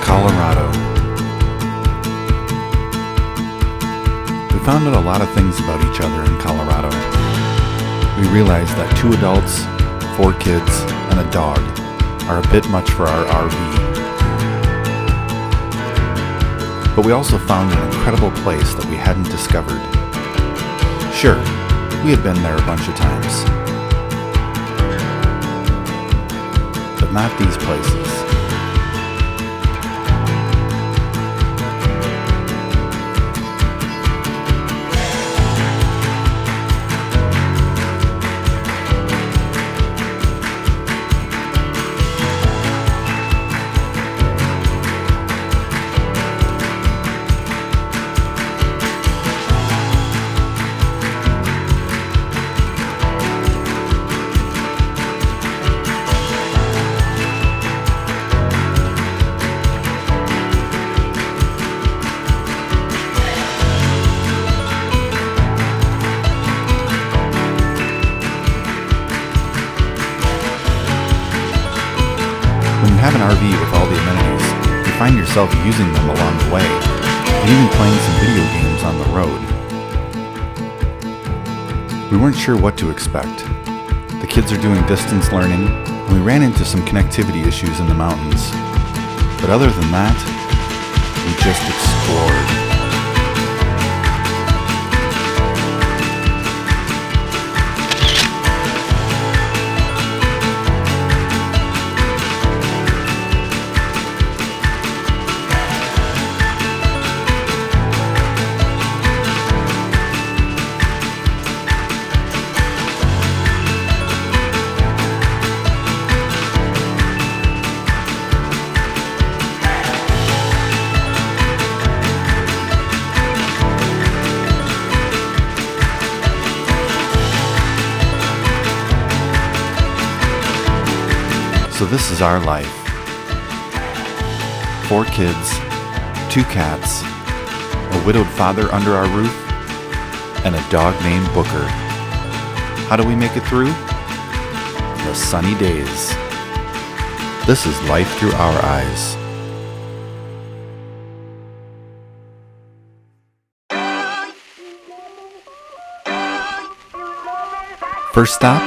Colorado. We found out a lot of things about each other in Colorado. We realized that 2 adults, 4 kids, and a dog are a bit much for our RV. But we also found an incredible place that we hadn't discovered. Sure, we had been there a bunch of times, but not these places. When you have an RV with all the amenities, you find yourself using them along the way, and even playing some video games on the road. We weren't sure what to expect. The kids are doing distance learning, and we ran into some connectivity issues in the mountains. But other than that, we just explored. So this is our life. 4 kids, 2 cats, a widowed father under our roof, and a dog named Booker. How do we make it through? The sunny days. This is life through our eyes. First stop,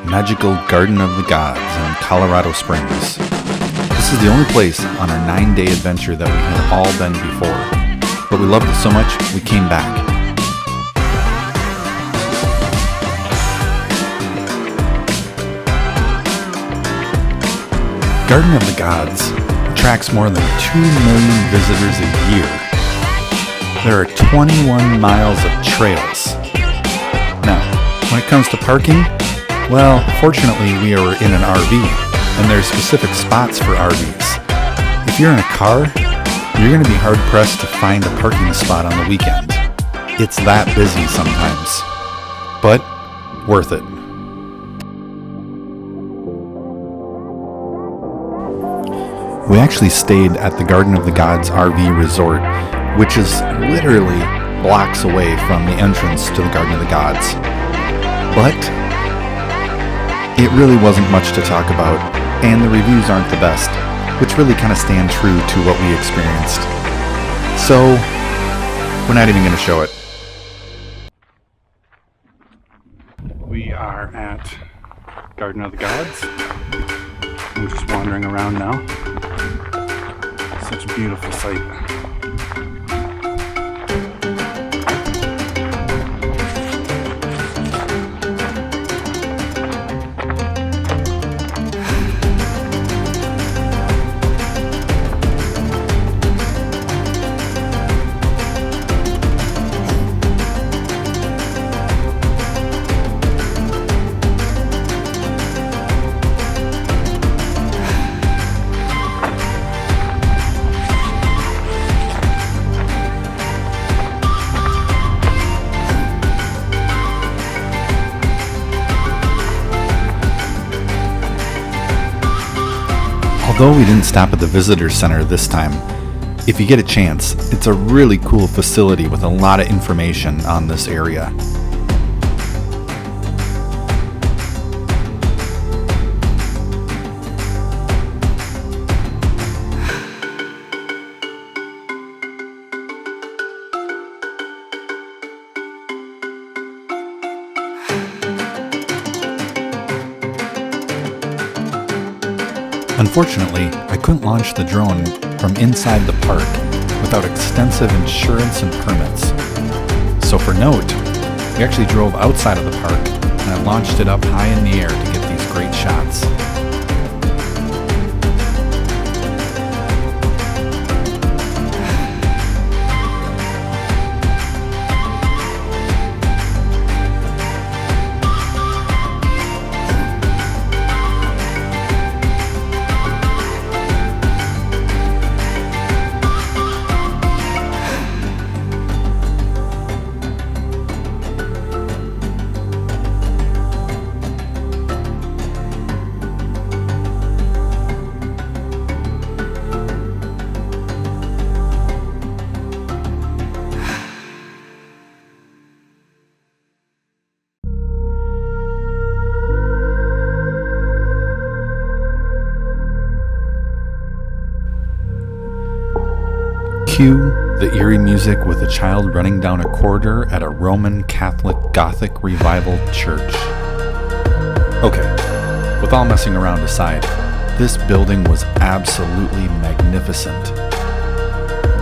Magical Garden of the Gods in Colorado Springs. This is the only place on our 9-day adventure that we had all been before, but we loved it so much we came back. Garden of the Gods attracts more than 2 million visitors a year. There are 21 miles of trails. Now, when it comes to parking, well, fortunately we are in an RV, and there are specific spots for RVs. If you're in a car, you're going to be hard-pressed to find a parking spot on the weekend. It's that busy sometimes, but worth it. We actually stayed at the Garden of the Gods RV Resort, which is literally blocks away from the entrance to the Garden of the Gods. But it really wasn't much to talk about, and the reviews aren't the best, which really kind of stand true to what we experienced. So, we're not even going to show it. We are at Garden of the Gods. I'm just wandering around now. Such a beautiful sight. Although we didn't stop at the visitor center this time, if you get a chance, it's a really cool facility with a lot of information on this area. Unfortunately, I couldn't launch the drone from inside the park without extensive insurance and permits. So for note, we actually drove outside of the park and I launched it up high in the air to get these great shots. Cue the eerie music with a child running down a corridor at a Roman Catholic Gothic Revival church. Okay, with all messing around aside, this building was absolutely magnificent.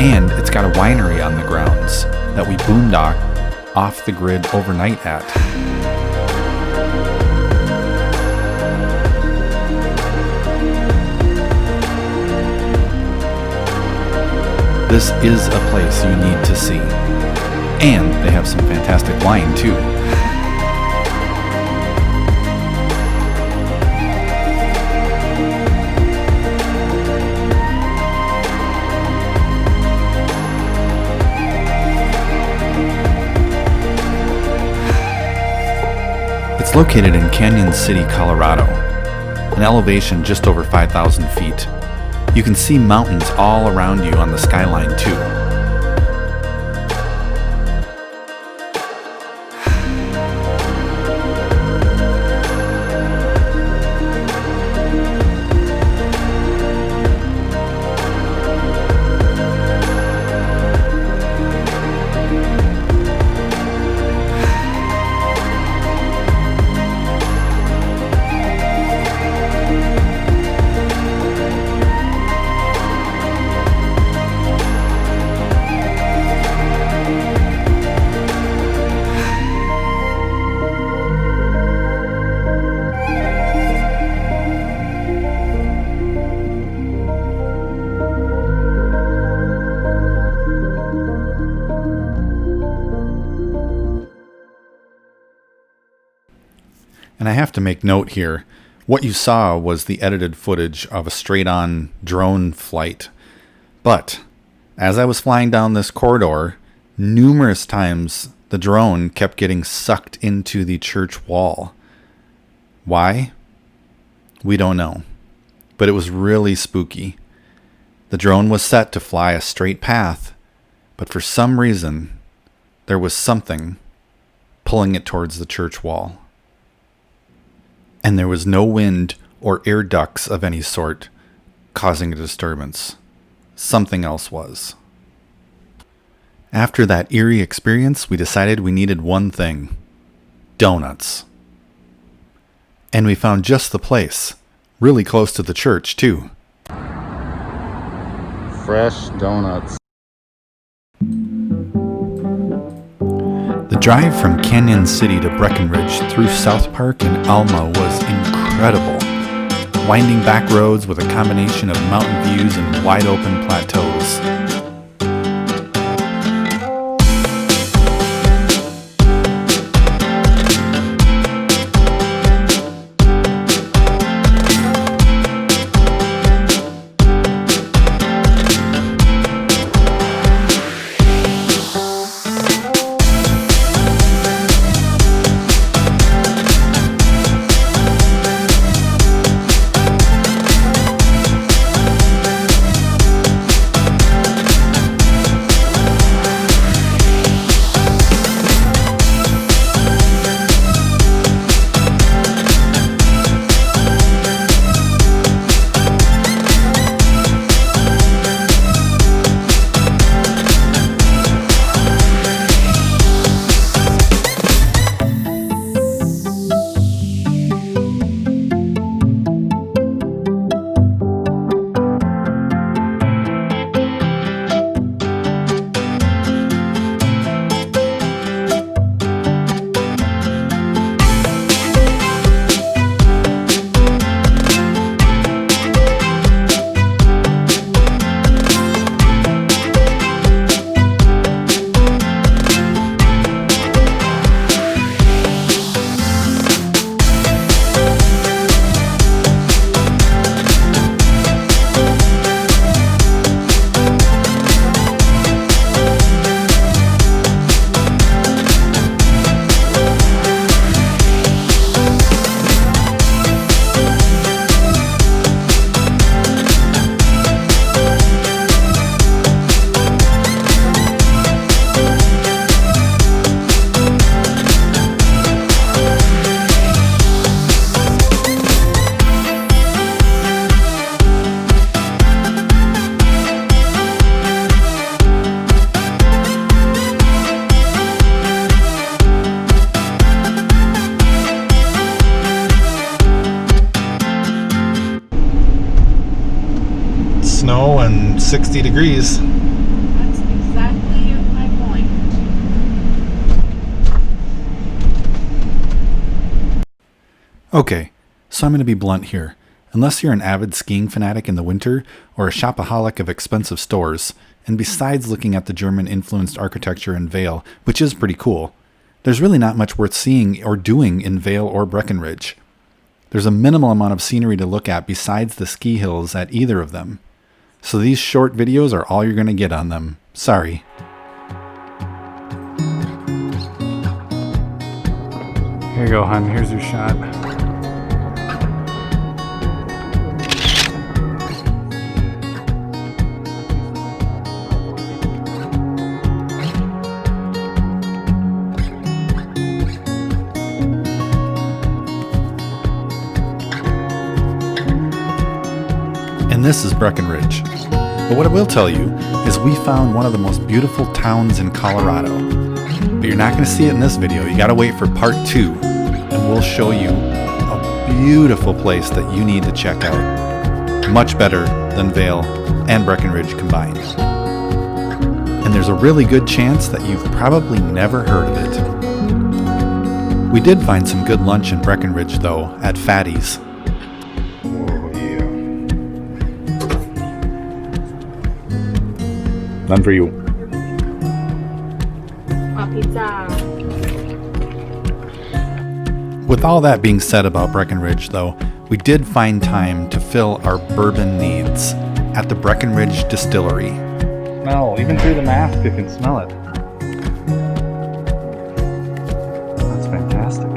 And it's got a winery on the grounds that we boondock off the grid overnight at. This is a place you need to see. And they have some fantastic wine too. It's located in Canyon City, Colorado, an elevation just over 5,000 feet. You can see mountains all around you on the skyline too. And I have to make note here, what you saw was the edited footage of a straight-on drone flight. But as I was flying down this corridor, numerous times the drone kept getting sucked into the church wall. Why? We don't know. But it was really spooky. The drone was set to fly a straight path, but for some reason, there was something pulling it towards the church wall. And there was no wind or air ducts of any sort causing a disturbance. Something else was. After that eerie experience, we decided we needed one thing: donuts. And we found just the place, really close to the church too. Fresh donuts. The drive from Canyon City to Breckenridge through South Park and Alma was incredible. Winding back roads with a combination of mountain views and wide open plateaus. snow and 60 degrees. That's exactly my point. Okay, so I'm going to be blunt here. Unless you're an avid skiing fanatic in the winter or a shopaholic of expensive stores, and besides looking at the German-influenced architecture in Vail, which is pretty cool, there's really not much worth seeing or doing in Vail or Breckenridge. There's a minimal amount of scenery to look at besides the ski hills at either of them. So these short videos are all you're going to get on them. Sorry. Here you go, hon. Here's your shot. And this is Breckenridge. But what I will tell you is we found one of the most beautiful towns in Colorado. But you're not going to see it in this video. You got to wait for part 2, and we'll show you a beautiful place that you need to check out. Much better than Vail and Breckenridge combined. And there's a really good chance that you've probably never heard of it. We did find some good lunch in Breckenridge though, at Fatty's. None for you. Pizza. With all that being said about Breckenridge, though, we did find time to fill our bourbon needs at the Breckenridge Distillery. Smell, even through the mask, you can smell it. That's fantastic.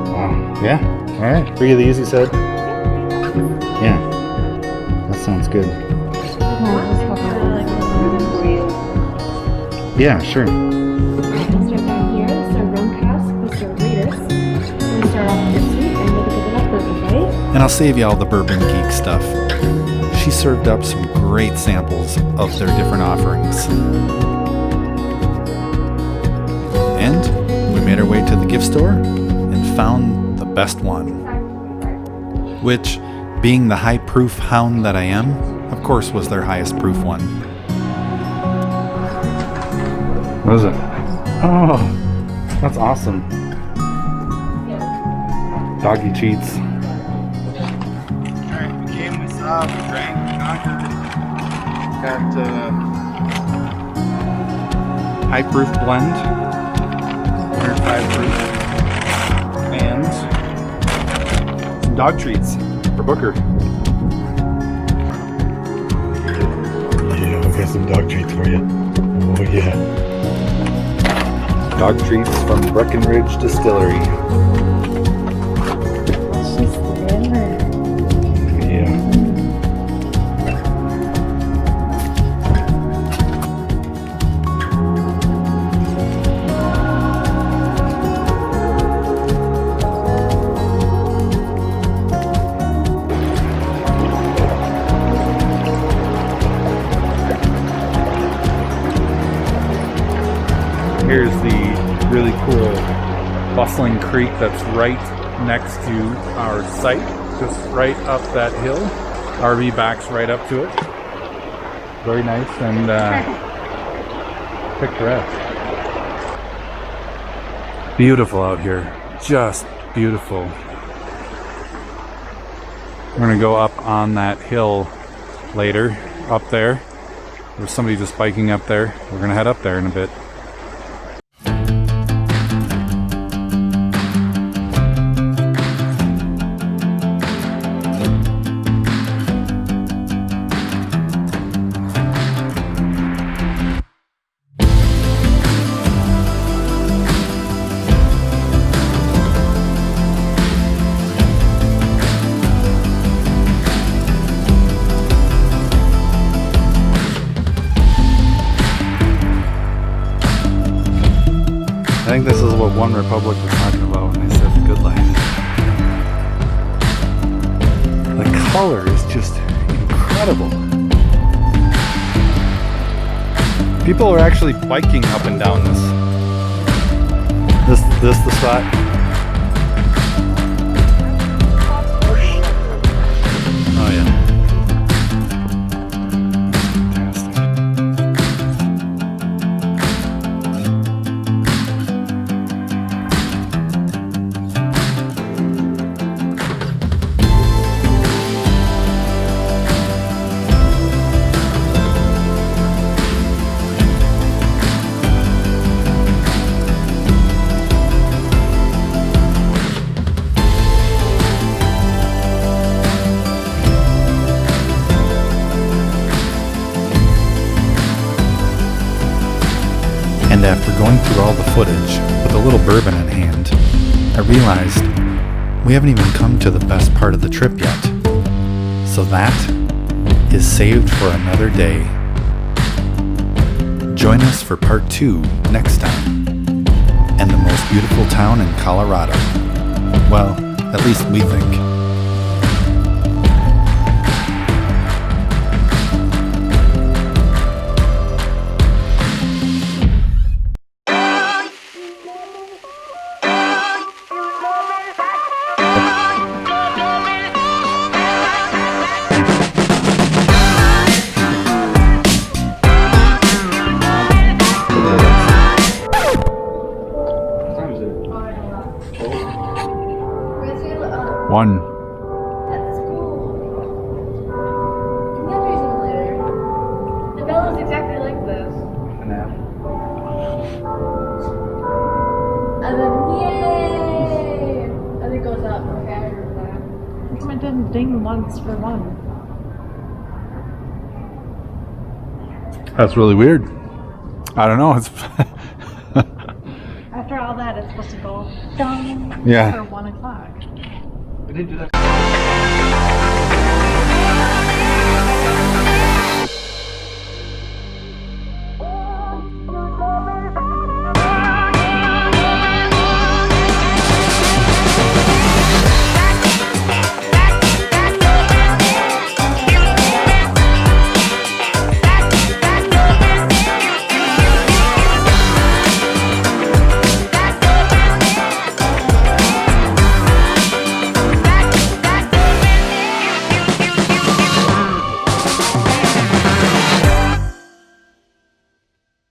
Wow, yeah. All right, breathe easy, said. Yeah, that sounds good. Yeah, sure. We'll start down here. This is our rum cask. This is our latest. We're gonna start off with sweet and we'll pick it up bourbon, right? And I'll save you all the bourbon geek stuff. She served up some great samples of their different offerings. And we made our way to the gift store and found the best one. Which, being the high proof hound that I am, of course was their highest proof one. What is it? Oh, that's awesome. Doggy treats. Alright, we came, we saw, we drank, we conquered. Got High proof blend. 105 proof. And some dog treats for Booker. Yeah, I've got some dog treats for you. Oh yeah. Dog treats from Breckenridge Distillery. She's thinner. Yeah. Here's the really cool bustling creek that's right next to our site, just right up that hill. RV backs right up to it. Very nice and picturesque. Beautiful out here, just beautiful. We're gonna go up on that hill later, up there. There's somebody just biking up there. We're gonna head up there in a bit. I think this is what One Republic was talking about when they said the good life. The color is just incredible. People are actually biking up and down This the spot? Oh yeah. And after going through all the footage with a little bourbon in hand, I realized we haven't even come to the best part of the trip yet. So that is saved for another day. Join us for part 2 next time. And the most beautiful town in Colorado. Well, at least we think. One. At school. Never using later. The bell is exactly like this. And then yay! And it goes up. Okay, I remember that. How come it didn't ding once for one? That's really weird. I don't know. It's After all that, it's supposed to go dong Yeah. for 1 o'clock. I didn't do that.